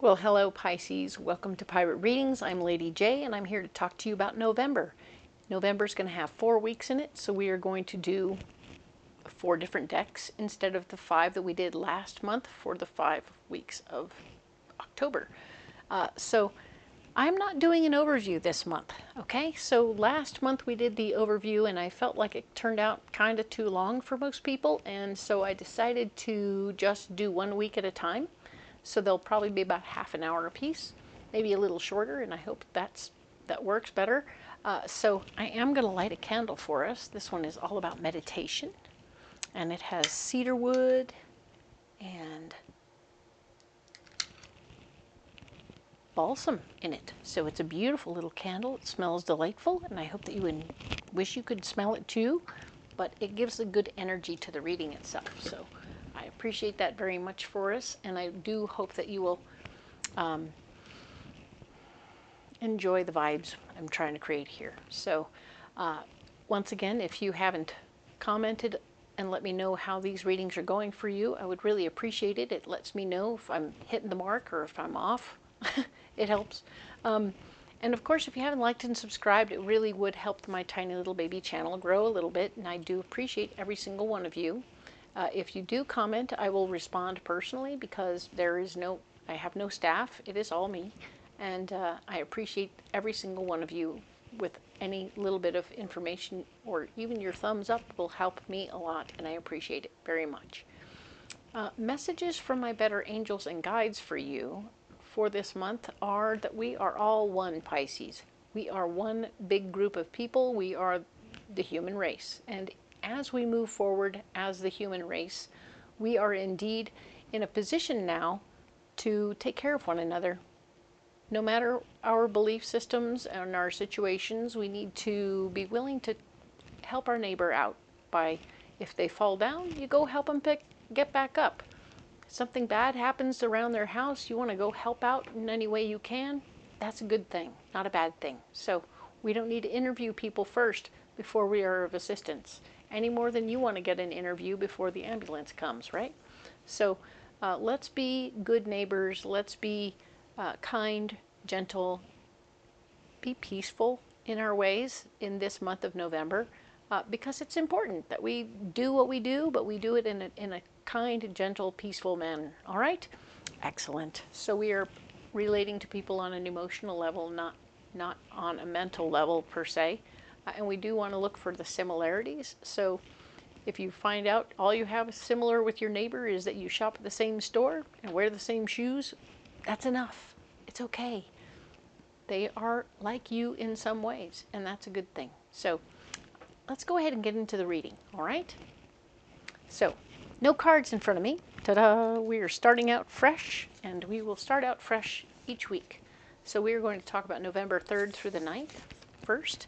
Well, hello Pisces. Welcome to Pirate Readings. I'm Lady J and I'm here to talk to you about November. November is going to have 4 weeks in it, so we are going to do 4 different decks instead of the 5 that we did last month for the 5 weeks of October. So I'm not doing an overview this month, okay? So last month we did the overview and I felt like it turned out kind of too long for most people, and so I decided to just do 1 week at a time. So they'll probably be about half an hour a piece, maybe a little shorter, and I hope that works better. So I am going to light a candle for us. This one is all about meditation, and it has cedar wood and balsam in it. So it's a beautiful little candle. It smells delightful, and I hope that you would wish you could smell it too, but it gives a good energy to the reading itself. So I appreciate that very much for us, and I do hope that you will enjoy the vibes I'm trying to create here. So once again, if you haven't commented and let me know how these readings are going for you, I would really appreciate it. It lets me know if I'm hitting the mark or if I'm off. It helps. And of course, if you haven't liked and subscribed, it really would help my tiny little baby channel grow a little bit, and I do appreciate every single one of you. If you do comment, I will respond personally because I have no staff. It is all me. And I appreciate every single one of you. With any little bit of information or even your thumbs up will help me a lot, and I appreciate it very much. Messages from my better angels and guides for you for this month are that we are all one, Pisces. We are one big group of people. We are the human race. And as we move forward as the human race, we are indeed in a position now to take care of one another. No matter our belief systems and our situations, we need to be willing to help our neighbor out by, if they fall down, you go help them get back up. If something bad happens around their house, you want to go help out in any way you can. That's a good thing, not a bad thing. So we don't need to interview people first before we are of assistance, any more than you want to get an interview before the ambulance comes, right? So let's be good neighbors. Let's be kind, gentle, be peaceful in our ways in this month of November, because it's important that we do what we do, but we do it in a kind, gentle, peaceful manner. All right? Excellent. So we are relating to people on an emotional level, not on a mental level per se. And we do want to look for the similarities. So if you find out all you have similar with your neighbor is that you shop at the same store and wear the same shoes, that's enough. It's okay. They are like you in some ways, and that's a good thing. So let's go ahead and get into the reading, all right? So, no cards in front of me. Ta-da! We are starting out fresh, and we will start out fresh each week. So we are going to talk about November 3rd through the 9th first.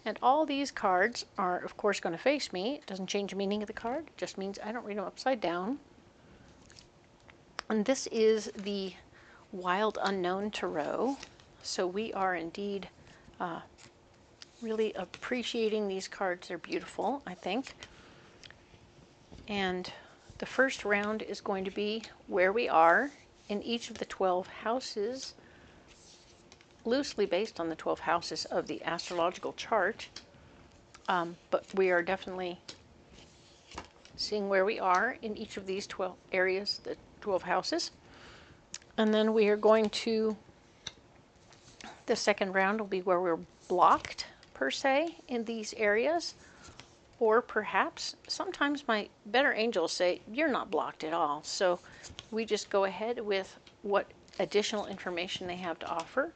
And all these cards are, of course, going to face me. It doesn't change the meaning of the card. It just means I don't read them upside down. And this is the Wild Unknown Tarot. So we are indeed really appreciating these cards. They're beautiful, I think. And the first round is going to be where we are in each of the 12 houses, loosely based on the 12 houses of the astrological chart. But we are definitely seeing where we are in each of these 12 areas, the 12 houses. And then we are going to, the second round will be where we're blocked, per se, in these areas. Or perhaps, sometimes my better angels say, you're not blocked at all. So we just go ahead with what additional information they have to offer,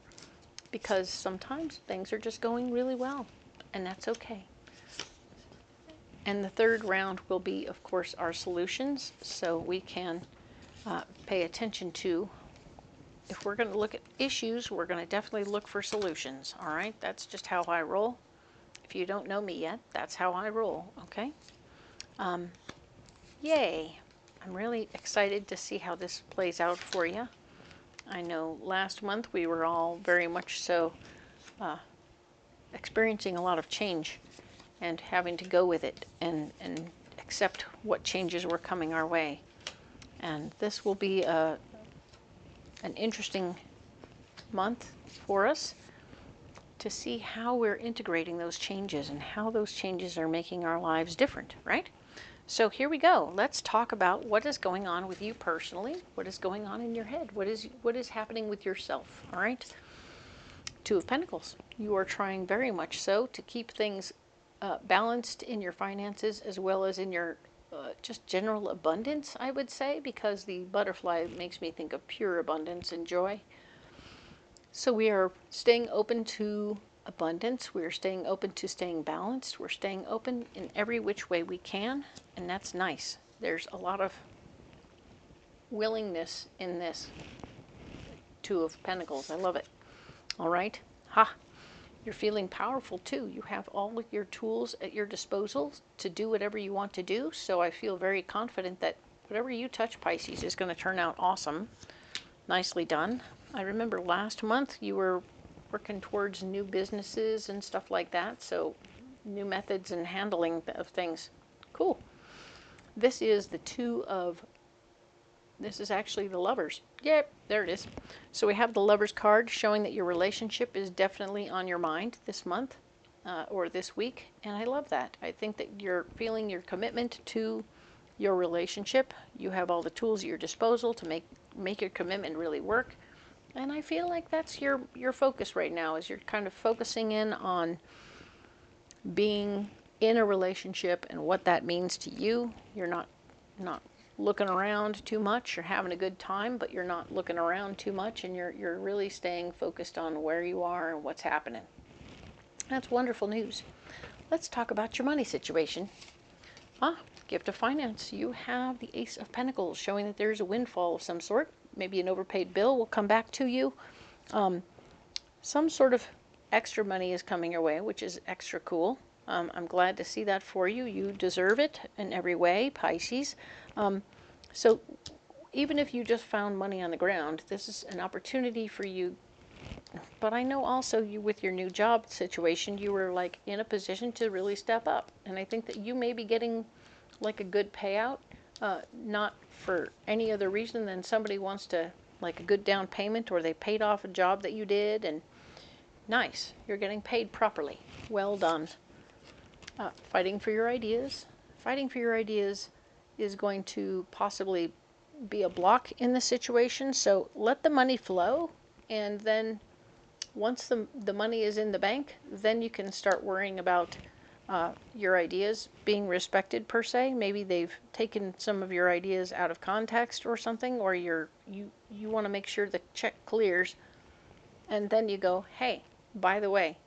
because sometimes things are just going really well, and that's okay. And the third round will be, of course, our solutions, so we can pay attention to, if we're going to look at issues, we're going to definitely look for solutions, all right? That's just how I roll. If you don't know me yet, that's how I roll, okay? Yay! I'm really excited to see how this plays out for you. I know last month we were all very much so experiencing a lot of change and having to go with it and accept what changes were coming our way. And this will be a an interesting month for us to see how we're integrating those changes and how those changes are making our lives different, right? So here we go. Let's talk about what is going on with you personally. What is going on in your head? What is happening with yourself, all right? Two of Pentacles. You are trying very much so to keep things balanced in your finances as well as in your just general abundance, I would say, because the butterfly makes me think of pure abundance and joy. So we are staying open to abundance. We're staying open to staying balanced. We're staying open in every which way we can, and that's nice. There's a lot of willingness in this Two of Pentacles. I love it. All right. Ha! You're feeling powerful too. You have all of your tools at your disposal to do whatever you want to do. So I feel very confident that whatever you touch, Pisces, is going to turn out awesome. Nicely done. I remember last month you were working towards new businesses and stuff like that. So new methods and handling of things. Cool. This is the this is actually the Lovers. Yep, there it is. So we have the Lovers card showing that your relationship is definitely on your mind this month or this week. And I love that. I think that you're feeling your commitment to your relationship. You have all the tools at your disposal to make your commitment really work. And I feel like that's your focus right now, is you're kind of focusing in on being in a relationship and what that means to you. You're not looking around too much. You're having a good time, but you're not looking around too much, and you're really staying focused on where you are and what's happening. That's wonderful news. Let's talk about your money situation. Gift of finance. You have the Ace of Pentacles showing that there's a windfall of some sort. Maybe an overpaid bill will come back to you. Some sort of extra money is coming your way, which is extra cool. I'm glad to see that for you. You deserve it in every way, Pisces. So even if you just found money on the ground, this is an opportunity for you. But I know also you, with your new job situation, you were like in a position to really step up. And I think that you may be getting like a good payout, not for any other reason than somebody wants to, like a good down payment, or they paid off a job that you did, and nice, you're getting paid properly. Well done. Fighting for your ideas. Fighting for your ideas is going to possibly be a block in the situation. So let the money flow, and then once the money is in the bank, then you can start worrying about your ideas being respected per se. Maybe they've taken some of your ideas out of context or something, or you want to make sure the check clears, and then you go, hey, by the way,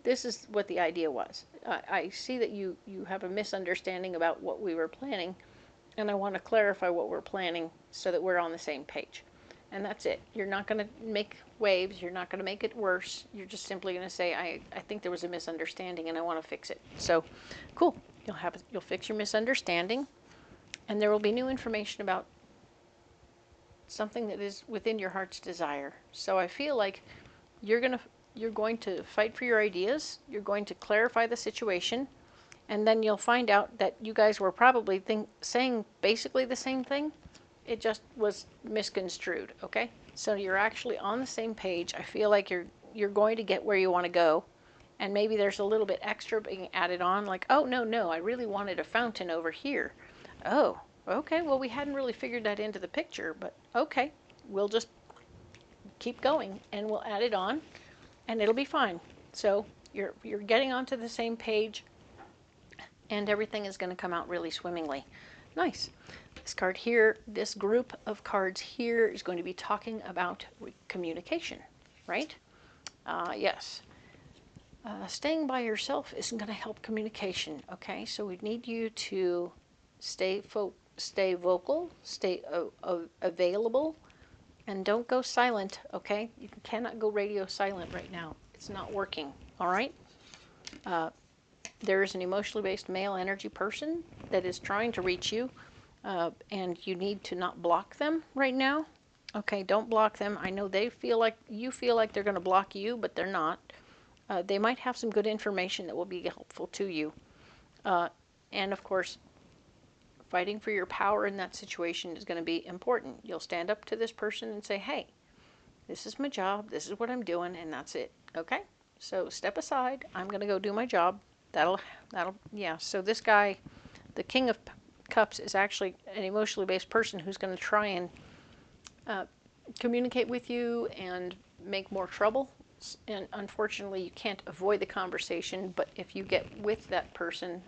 this is what the idea was. I see that you have a misunderstanding about what we were planning, and I want to clarify what we're planning so that we're on the same page. And that's it. You're not going to make waves. You're not going to make it worse. You're just simply going to say, I think there was a misunderstanding and I want to fix it. So, cool. You'll fix your misunderstanding, and there will be new information about something that is within your heart's desire. So I feel like you're going to fight for your ideas. You're going to clarify the situation, and then you'll find out that you guys were probably saying basically the same thing. It just was misconstrued, okay? So you're actually on the same page. I feel like you're going to get where you want to go, and maybe there's a little bit extra being added on, like, oh, no, I really wanted a fountain over here. Oh, okay, well, we hadn't really figured that into the picture, but okay, we'll just keep going, and we'll add it on, and it'll be fine. So you're getting onto the same page, and everything is going to come out really swimmingly. Nice. This card here, this group of cards here is going to be talking about communication, right? Yes. Staying by yourself isn't going to help communication, okay? So we need you to stay vocal, stay available, and don't go silent, okay? You cannot go radio silent right now. It's not working, all right? There is an emotionally based male energy person that is trying to reach you, and you need to not block them right now. Okay, don't block them. I know you feel like they're going to block you, but they're not. They might have some good information that will be helpful to you. And of course, fighting for your power in that situation is going to be important. You'll stand up to this person and say, hey, this is my job, this is what I'm doing, and that's it. Okay? So step aside. I'm going to go do my job. Yeah. So this guy, the King of Cups, is actually an emotionally based person who's going to try and communicate with you and make more trouble. And unfortunately, you can't avoid the conversation, but if you get with that person,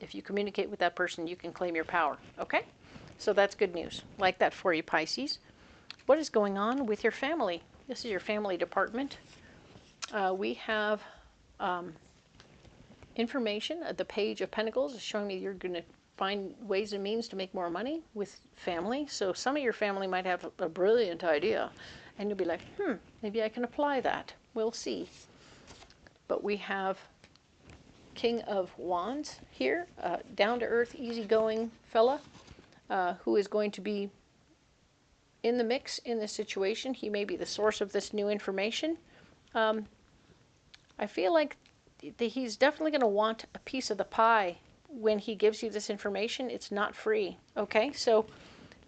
if you communicate with that person, you can claim your power. Okay? So that's good news. Like that for you, Pisces. What is going on with your family? This is your family department. We have information at the Page of Pentacles is showing me you're going to find ways and means to make more money with family. So some of your family might have a brilliant idea, and you'll be like, maybe I can apply that. We'll see. But we have King of Wands here, down-to-earth, easygoing fella who is going to be in the mix in this situation. He may be the source of this new information. I feel like he's definitely going to want a piece of the pie when he gives you this information. It's not free. Okay, so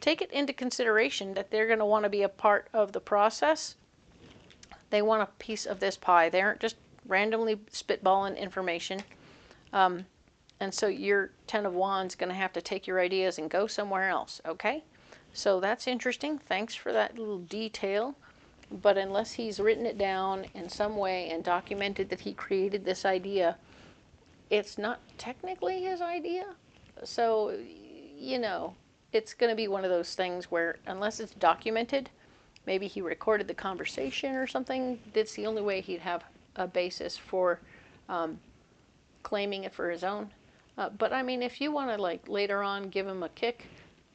take it into consideration that they're going to want to be a part of the process. They want a piece of this pie. They aren't just randomly spitballing information. And so your Ten of Wands is going to have to take your ideas and go somewhere else. Okay, so that's interesting. Thanks for that little detail. But unless he's written it down in some way and documented that he created this idea, it's not technically his idea. So, you know, it's going to be one of those things where unless it's documented, maybe he recorded the conversation or something, that's the only way he'd have a basis for claiming it for his own. But I mean, if you want to, like, later on give him a kick,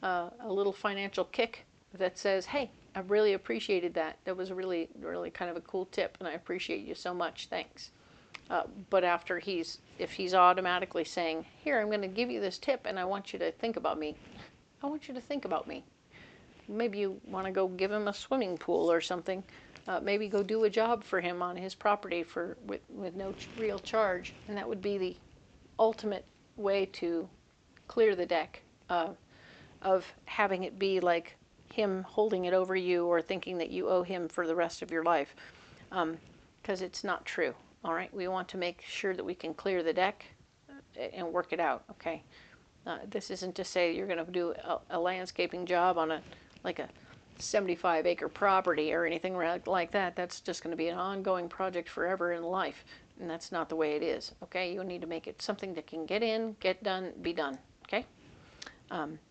a little financial kick that says, hey, I really appreciated that. That was really, really kind of a cool tip, and I appreciate you so much. Thanks. But after if he's automatically saying, here, I'm going to give you this tip, and I want you to think about me. I want you to think about me. Maybe you want to go give him a swimming pool or something. Maybe go do a job for him on his property with no real charge. And that would be the ultimate way to clear the deck of having it be like him holding it over you or thinking that you owe him for the rest of your life, because it's not true. All right, we want to make sure that we can clear the deck and work it out. Okay, this isn't to say you're going to do a landscaping job on a 75-acre property or anything like that. That's just going to be an ongoing project forever in life, and that's not the way it is. Okay, you need to make it something that can get in, get done, be done. Okay.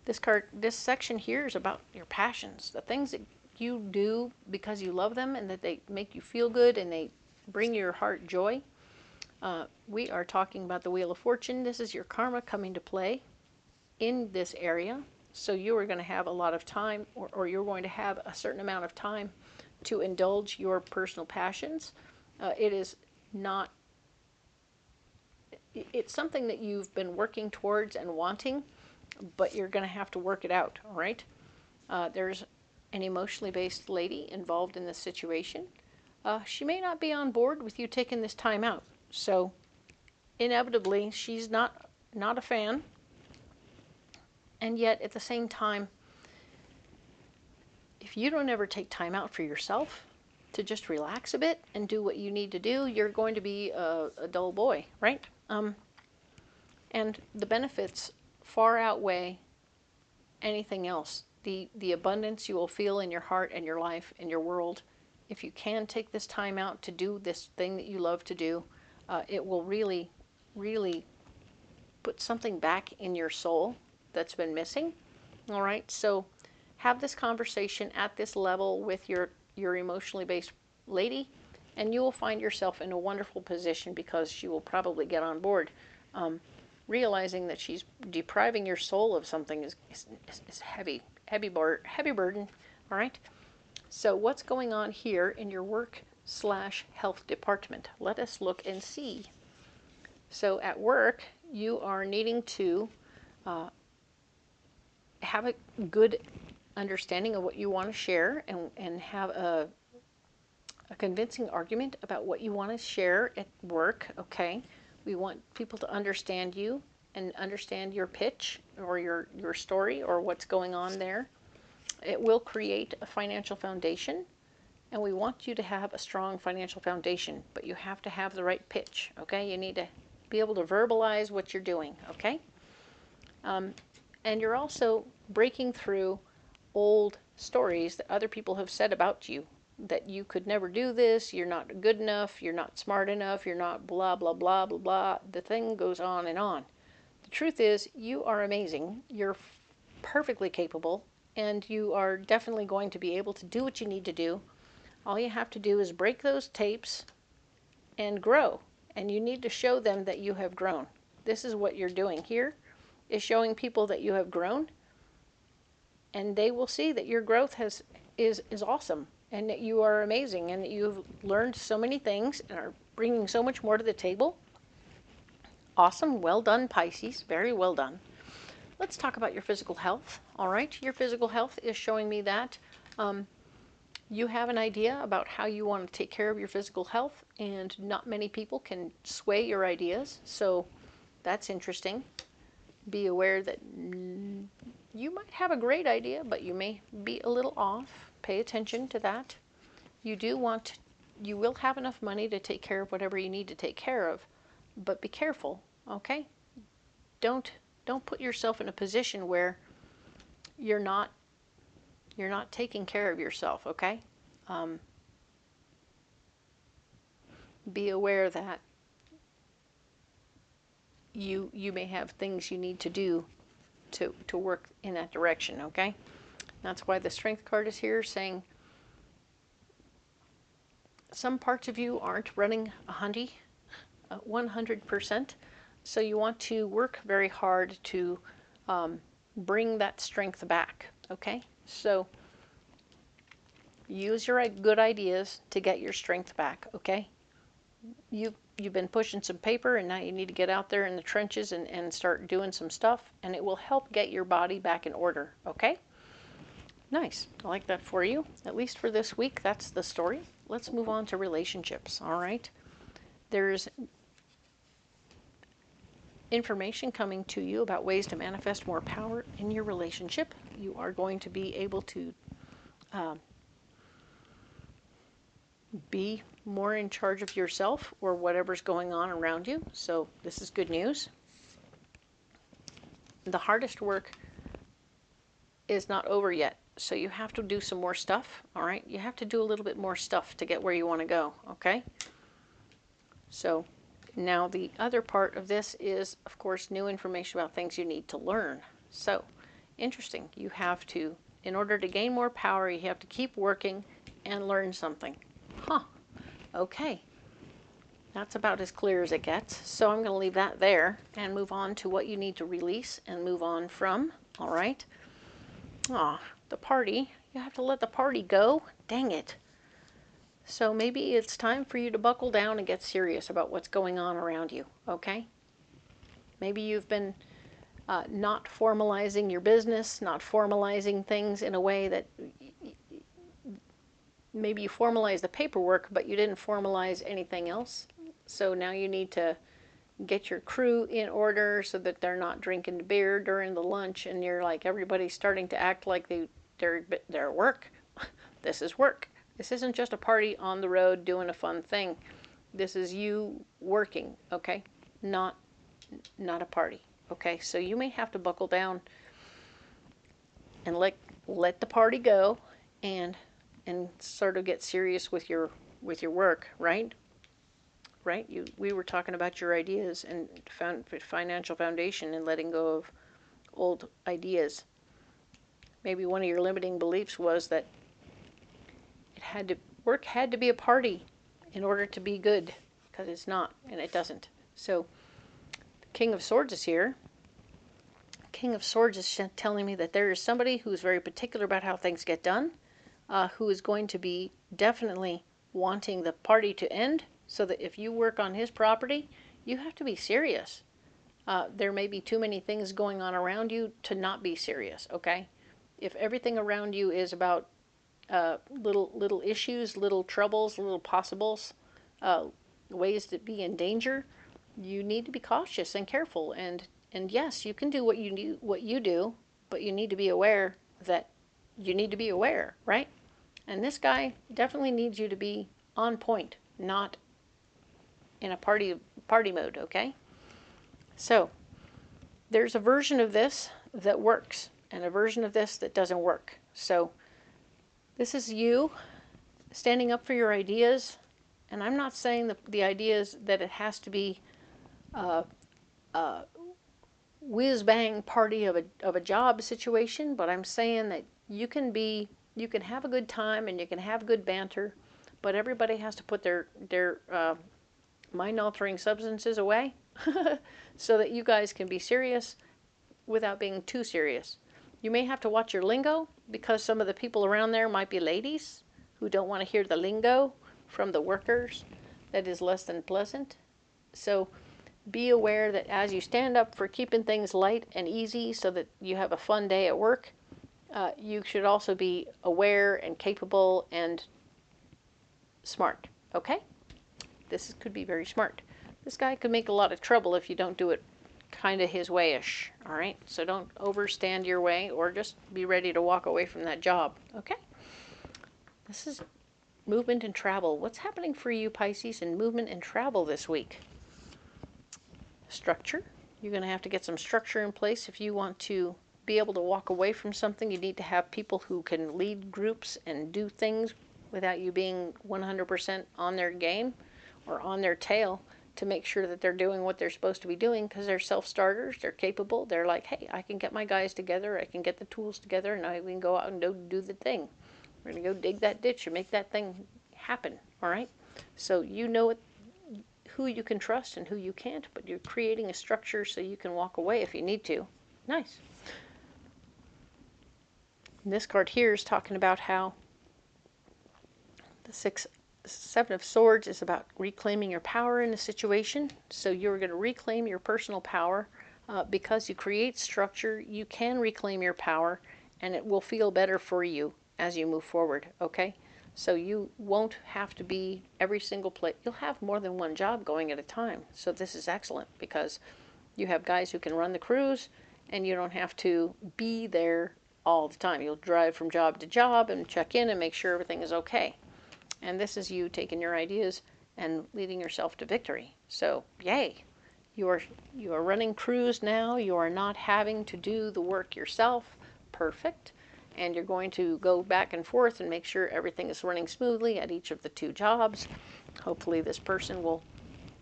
This section here is about your passions, the things that you do because you love them and that they make you feel good and they bring your heart joy. We are talking about the Wheel of Fortune. This is your karma coming to play in this area. So you are going to have a lot of time, or you're going to have a certain amount of time to indulge your personal passions. It's something that you've been working towards and wanting, but you're going to have to work it out, all right? There's an emotionally based lady involved in this situation. She may not be on board with you taking this time out, so inevitably she's not a fan. And yet at the same time, if you don't ever take time out for yourself to just relax a bit and do what you need to do, you're going to be a dull boy, right? And the benefits far outweigh anything else. The abundance you will feel in your heart and your life and your world, if you can take this time out to do this thing that you love to do, it will really, really put something back in your soul that's been missing. All right, so have this conversation at this level with your emotionally based lady, and you will find yourself in a wonderful position because she will probably get on board. Realizing that she's depriving your soul of something is heavy burden. All right. So what's going on here in your work/health department? Let us look and see. So at work, you are needing to have a good understanding of what you want to share and have a convincing argument about what you want to share at work. Okay. We want people to understand you and understand your pitch or your story or what's going on there. It will create a financial foundation, and we want you to have a strong financial foundation, but you have to have the right pitch, okay? You need to be able to verbalize what you're doing, okay? And you're also breaking through old stories that other people have said about you, that you could never do this, you're not good enough, you're not smart enough, you're not blah, blah, blah, blah, blah. The thing goes on and on. The truth is, you are amazing, you're perfectly capable, and you are definitely going to be able to do what you need to do. All you have to do is break those tapes and grow. And you need to show them that you have grown. This is what you're doing here, is showing people that you have grown. And they will see that your growth is awesome, and that you are amazing, and that you've learned so many things and are bringing so much more to the table. Awesome. Well done, Pisces. Very well done. Let's talk about your physical health. All right. Your physical health is showing me that you have an idea about how you want to take care of your physical health, and not many people can sway your ideas. So that's interesting. Be aware that you might have a great idea, but you may be a little off. Pay attention to that. You will have enough money to take care of whatever you need to take care of, but be careful, okay? Don't put yourself in a position where you're not taking care of yourself, okay? Be aware that you may have things you need to do to work in that direction, okay? That's why the Strength card is here, saying some parts of you aren't running 100%, so you want to work very hard to bring that strength back, okay? So use your good ideas to get your strength back, okay? You've been pushing some paper, and now you need to get out there in the trenches and start doing some stuff, and it will help get your body back in order, okay? Nice. I like that for you. At least for this week, that's the story. Let's move on to relationships, all right? There's information coming to you about ways to manifest more power in your relationship. You are going to be able to be more in charge of yourself or whatever's going on around you. So this is good news. The hardest work is not over yet. So you have to do some more stuff, all right? You have to do a little bit more stuff to get where you want to go, okay? So now the other part of this is, of course, new information about things you need to learn. So interesting. You have to, in order to gain more power, you have to keep working and learn something. Huh. Okay. That's about as clear as it gets. So I'm going to leave that there and move on to what you need to release and move on from, all right? The party. You have to let the party go. Dang it. So maybe it's time for you to buckle down and get serious about what's going on around you, okay? Maybe you've been not formalizing your business, not formalizing things in a way that maybe you formalized the paperwork, but you didn't formalize anything else. So now you need to get your crew in order so that they're not drinking beer during the lunch, and you're like, everybody's starting to act like they're at work. This is work. This isn't just a party on the road doing a fun thing. This is you working, okay? Not a party, okay? So you may have to buckle down and let the party go and sort of get serious with your work, right? Right? We were talking about your ideas and financial foundation and letting go of old ideas. Maybe one of your limiting beliefs was that work had to be a party in order to be good, because it's not, and it doesn't. So the King of Swords is here. King of Swords is telling me that there is somebody who's very particular about how things get done, who is going to be definitely wanting the party to end, so that if you work on his property, you have to be serious. There may be too many things going on around you to not be serious, okay? If everything around you is about little issues, little troubles, little possibles, ways to be in danger, you need to be cautious and careful and And yes, you can do what you do, but you need to be aware that you need to be aware, right? And this guy definitely needs you to be on point, not in a party mode, okay? So there's a version of this that works and a version of this that doesn't work. So this is you standing up for your ideas. And I'm not saying the ideas that it has to be a whiz-bang party of a job situation, but I'm saying that you can have a good time and you can have good banter, but everybody has to put their mind-altering substances away so that you guys can be serious without being too serious. You may have to watch your lingo because some of the people around there might be ladies who don't want to hear the lingo from the workers that is less than pleasant. So be aware that as you stand up for keeping things light and easy so that you have a fun day at work, you should also be aware and capable and smart, okay? This could be very smart. This guy could make a lot of trouble if you don't do it kind of his way-ish, all right? So don't overstand your way or just be ready to walk away from that job, okay? This is movement and travel. What's happening for you, Pisces, in movement and travel this week? Structure. You're going to have to get some structure in place if you want to be able to walk away from something. You need to have people who can lead groups and do things without you being 100% on their game or on their tail to make sure that they're doing what they're supposed to be doing, because they're self-starters, they're capable, they're like, hey, I can get my guys together, I can get the tools together, and we can go out and do the thing. We're going to go dig that ditch and make that thing happen, all right? So you know who you can trust and who you can't, but you're creating a structure so you can walk away if you need to. Nice. And this card here is talking about how the Seven of Swords is about reclaiming your power in a situation. So you're going to reclaim your personal power because you create structure. You can reclaim your power, and it will feel better for you as you move forward, okay? So you won't have to be every single place. You'll have more than one job going at a time. So this is excellent because you have guys who can run the cruise, and you don't have to be there all the time. You'll drive from job to job and check in and make sure everything is okay. And this is you taking your ideas and leading yourself to victory. So, yay. You are running crews now. You are not having to do the work yourself. Perfect. And you're going to go back and forth and make sure everything is running smoothly at each of the two jobs. Hopefully this person will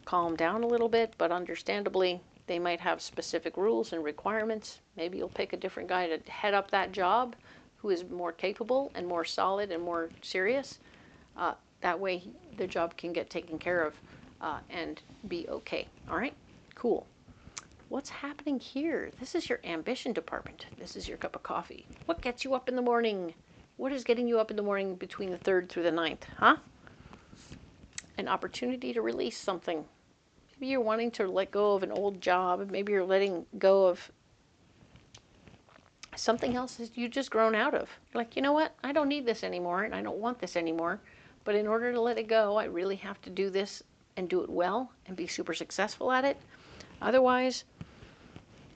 calm down a little bit, but understandably, they might have specific rules and requirements. Maybe you'll pick a different guy to head up that job who is more capable and more solid and more serious. That way the job can get taken care of and be okay. All right? Cool. What's happening here? This is your ambition department. This is your cup of coffee. What gets you up in the morning? What is getting you up in the morning between the 3rd through the 9th? Huh? An opportunity to release something. Maybe you're wanting to let go of an old job. Maybe you're letting go of something else that you've just grown out of. You're like, you know what? I don't need this anymore, and I don't want this anymore. But in order to let it go, I really have to do this and do it well and be super successful at it. Otherwise,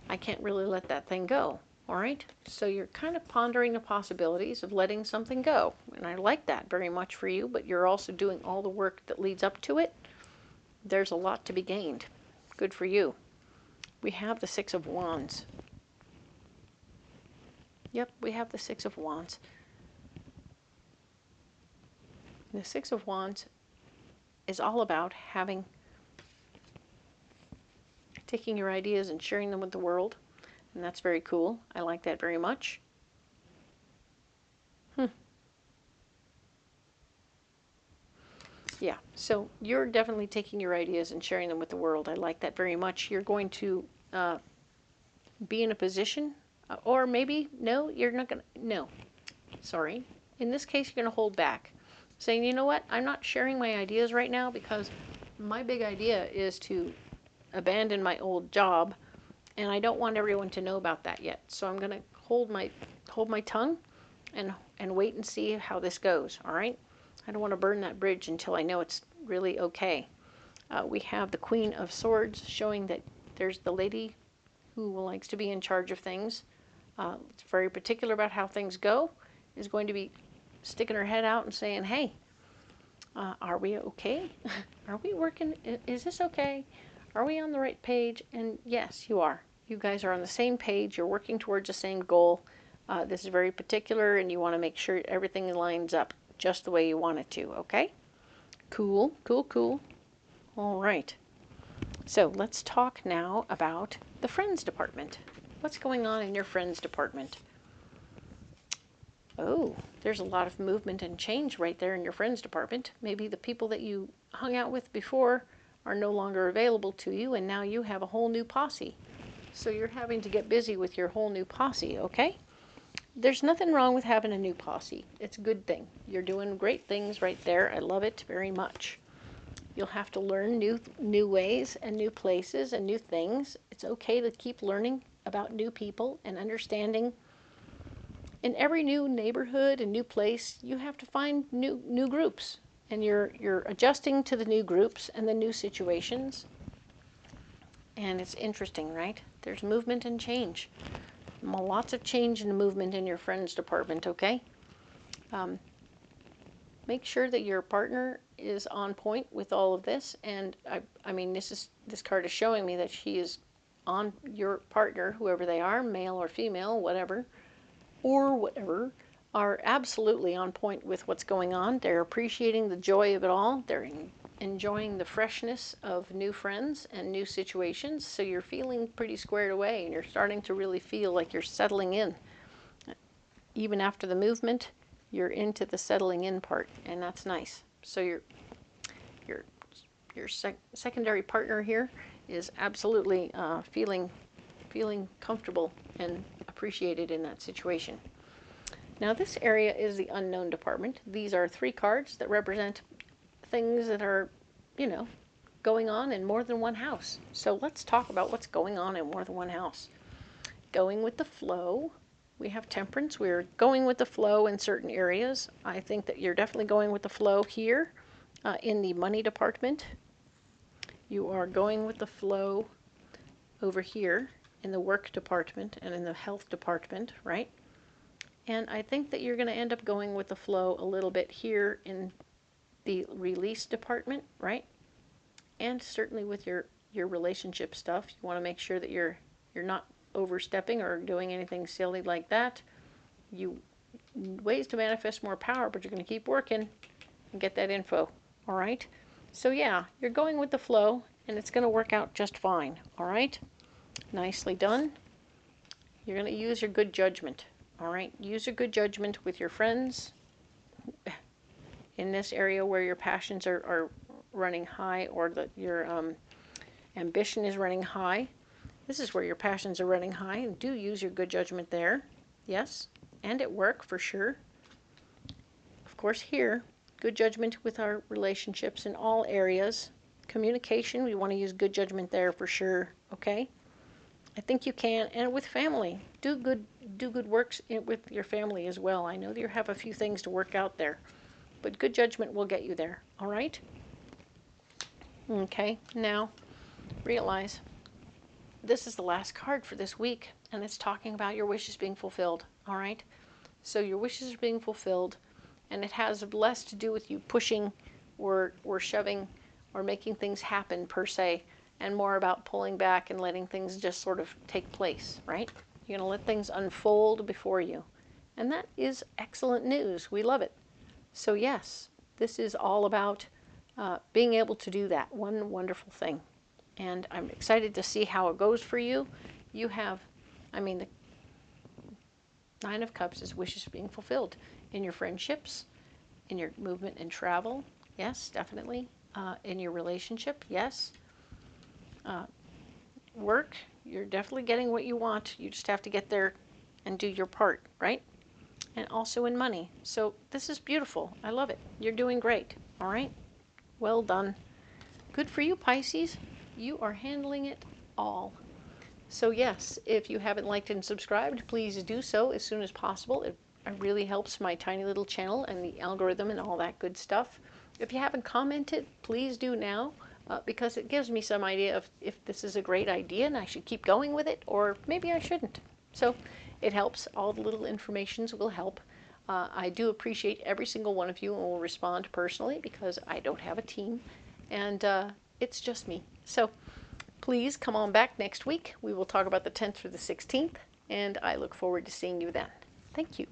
I can't really let that thing go. All right? So you're kind of pondering the possibilities of letting something go. And I like that very much for you, but you're also doing all the work that leads up to it. There's a lot to be gained. Good for you. We have the Six of Wands. Yep, we have the Six of Wands. The Six of Wands is all about taking your ideas and sharing them with the world. And that's very cool. I like that very much. Yeah, so you're definitely taking your ideas and sharing them with the world. I like that very much. You're going to be in a position, or maybe, no, you're not going to, no, sorry. In this case, you're going to hold back. Saying, you know what, I'm not sharing my ideas right now because my big idea is to abandon my old job, and I don't want everyone to know about that yet. So I'm going to hold my tongue and wait and see how this goes, all right? I don't want to burn that bridge until I know it's really okay. We have the Queen of Swords showing that there's the lady who likes to be in charge of things, it's very particular about how things go, is going to be sticking her head out and saying, hey, are we okay? Are we working? Is this okay? Are we on the right page? And yes, you are. You guys are on the same page. You're working towards the same goal. This is very particular, and you want to make sure everything lines up just the way you want it to, okay? Cool, cool, cool. All right. So let's talk now about the friends department. What's going on in your friends department? Oh, there's a lot of movement and change right there in your friends department. Maybe the people that you hung out with before are no longer available to you, and now you have a whole new posse. So you're having to get busy with your whole new posse, okay? There's nothing wrong with having a new posse. It's a good thing. You're doing great things right there. I love it very much. You'll have to learn new ways and new places and new things. It's okay to keep learning about new people and understanding. In every new neighborhood and new place, you have to find new groups. And you're adjusting to the new groups and the new situations. And it's interesting, right? There's movement and change. Lots of change and movement in your friends department, okay? Make sure that your partner is on point with all of this. And I mean, this card is showing me that she is on your partner, whoever they are, male or female, whatever, are absolutely on point with what's going on. They're appreciating the joy of it all. They're enjoying the freshness of new friends and new situations. So you're feeling pretty squared away, and you're starting to really feel like you're settling in. Even after the movement, you're into the settling in part, and that's nice. So your secondary partner here is absolutely feeling comfortable and appreciated in that situation. Now this area is the unknown department. These are 3 cards that represent things that are, you know, going on in more than one house. So let's talk about what's going on in more than one house. Going with the flow. We have temperance. We're going with the flow in certain areas. I think that you're definitely going with the flow here in the money department. You are going with the flow over here in the work department and in the health department, right? And I think that you're going to end up going with the flow a little bit here in the release department, right? And certainly with your relationship stuff, you want to make sure that you're not overstepping or doing anything silly like that. Ways to manifest more power, but you're going to keep working and get that info, all right? So yeah, you're going with the flow, and it's going to work out just fine, all right? Nicely done. You're going to use your good judgment, all right? Use your good judgment with your friends in this area where your passions are running high, or that your ambition is running high. This is where your passions are running high, and do use your good judgment there. Yes, and at work for sure. Of course here, good judgment with our relationships in all areas. Communication, we want to use good judgment there for sure, okay? I think you can, and with family, do good works with your family as well. I know that you have a few things to work out there, but good judgment will get you there, all right? Okay, now realize this is the last card for this week, and it's talking about your wishes being fulfilled, all right? So your wishes are being fulfilled, and it has less to do with you pushing or shoving or making things happen per se, and more about pulling back and letting things just sort of take place, right? You're going to let things unfold before you. And that is excellent news. We love it. So yes, this is all about being able to do that. One wonderful thing. And I'm excited to see how it goes for you. You have, I mean, the 9 of Cups is wishes being fulfilled in your friendships, in your movement and travel. Yes, definitely. In your relationship, yes. Work, you're definitely getting what you want. You just have to get there and do your part, right? And also in money. So this is beautiful. I love it. You're doing great. All right? Well done. Good for you, Pisces. You are handling it all. So yes, if you haven't liked and subscribed, please do so as soon as possible. It really helps my tiny little channel and the algorithm and all that good stuff. If you haven't commented, please do now. because it gives me some idea of if this is a great idea and I should keep going with it, or maybe I shouldn't. So it helps. All the little informations will help. I do appreciate every single one of you and will respond personally because I don't have a team, and it's just me. So please come on back next week. We will talk about the 10th through the 16th, and I look forward to seeing you then. Thank you.